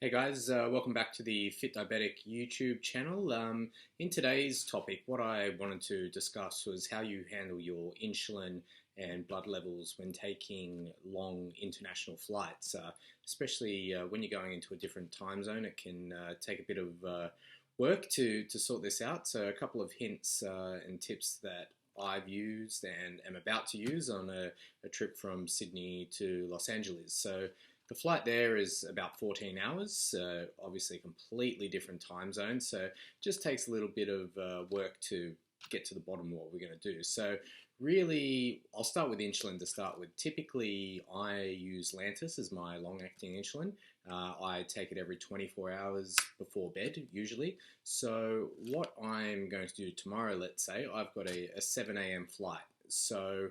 Hey guys, welcome back to the Fit Diabetic YouTube channel. In today's topic, what I wanted to discuss was how you handle your insulin and blood levels when taking long international flights, especially when you're going into a different time zone. It can take a bit of work to sort this out. So a couple of hints and tips that I've used and am about to use on a trip from Sydney to Los Angeles. So the flight there is about 14 hours, obviously a completely different time zone, so it just takes a little bit of work to get to the bottom of what we're going to do. So really, I'll start with insulin to start with. Typically, I use Lantus as my long-acting insulin. I take it every 24 hours before bed, usually. So what I'm going to do tomorrow, let's say, I've got a 7 a.m. flight. So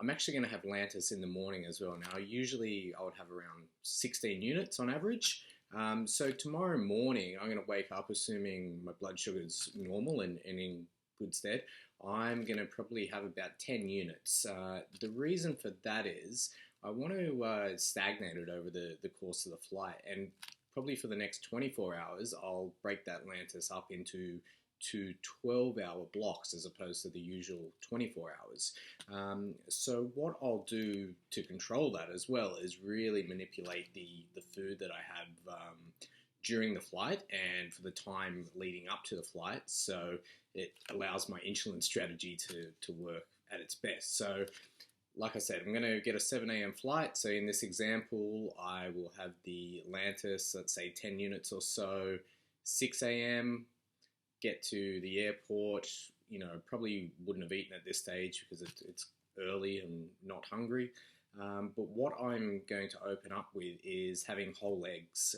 I'm actually going to have Lantus in the morning as well. Now, usually I would have around 16 units on average. So tomorrow morning, I'm going to wake up assuming my blood sugar is normal and in good stead. I'm going to probably have about 10 units. The reason for that is I want to stagnate it over the course of the flight. And probably for the next 24 hours, I'll break that Lantus up into 12-hour blocks as opposed to the usual 24 hours. So what I'll do to control that as well is really manipulate the food that I have during the flight and for the time leading up to the flight, so it allows my insulin strategy to work at its best. So like I said, I'm going to get a 7 a.m. flight. So in this example, I will have the Lantus, let's say 10 units or so, 6 a.m., get to the airport, probably wouldn't have eaten at this stage because it's early and not hungry. But what I'm going to open up with is having whole eggs.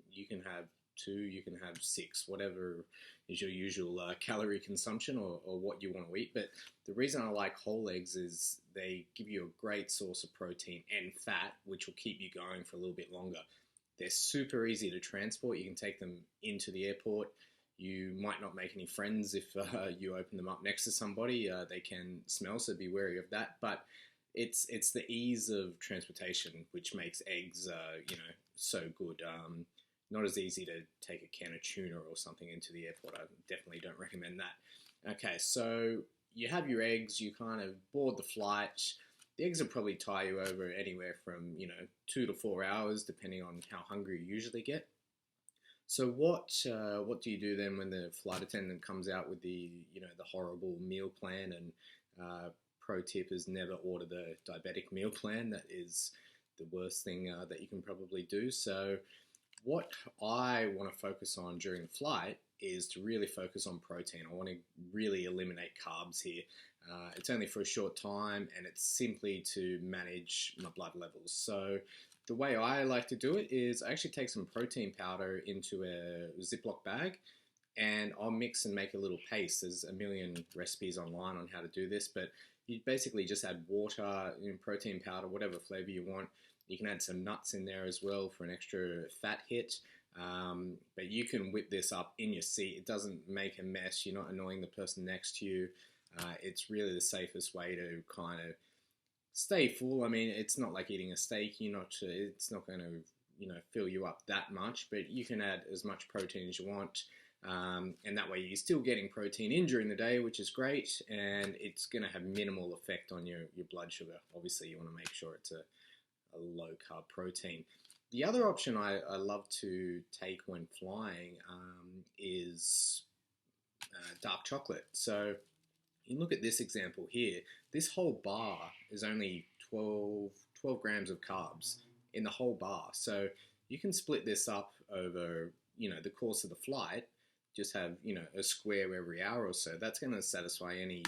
You can have 2, you can have 6, whatever is your usual calorie consumption or what you want to eat. But the reason I like whole eggs is they give you a great source of protein and fat, which will keep you going for a little bit longer. They're super easy to transport. You can take them into the airport. You might not make any friends if you open them up next to somebody. They can smell, so be wary of that. But it's the ease of transportation which makes eggs, so good. Not as easy to take a can of tuna or something into the airport. I definitely don't recommend that. Okay, so you have your eggs. You kind of board the flight. The eggs will probably tie you over anywhere from 2 to 4 hours, depending on how hungry you usually get. So what do you do then when the flight attendant comes out with the horrible meal plan? And pro tip is never order the diabetic meal plan. That is the worst thing that you can probably do. So what I want to focus on during the flight is to really focus on protein. I want to really eliminate carbs here. It's only for a short time, and it's simply to manage my blood levels. So the way I like to do it is I actually take some protein powder into a Ziploc bag, and I'll mix and make a little paste. There's a million recipes online on how to do this, but you basically just add water, protein powder, whatever flavor you want. You can add some nuts in there as well for an extra fat hit. But you can whip this up in your seat. It doesn't make a mess. You're not annoying the person next to you. It's really the safest way to kind of stay full. I mean, it's not like eating a steak. It's not going to, fill you up that much, but you can add as much protein as you want. And that way you're still getting protein in during the day, which is great. And it's going to have minimal effect on your blood sugar. Obviously, you want to make sure it's a low carb protein. The other option I love to take when flying is dark chocolate. So you look at this example here, this whole bar is only 12 grams of carbs in the whole bar. So you can split this up over, the course of the flight, just have, a square every hour or so. That's going to satisfy any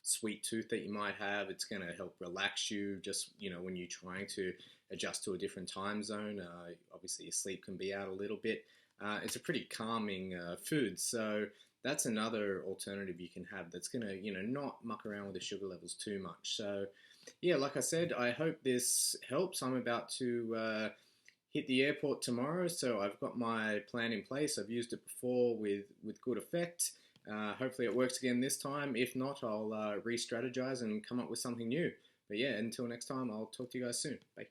sweet tooth that you might have. It's going to help relax you just, when you're trying to adjust to a different time zone. Obviously your sleep can be out a little bit. It's a pretty calming food. So that's another alternative you can have that's going to, not muck around with the sugar levels too much. So yeah, like I said, I hope this helps. I'm about to hit the airport tomorrow, so I've got my plan in place. I've used it before with good effect. Hopefully it works again this time. If not, I'll re-strategize and come up with something new. But yeah, until next time, I'll talk to you guys soon. Bye.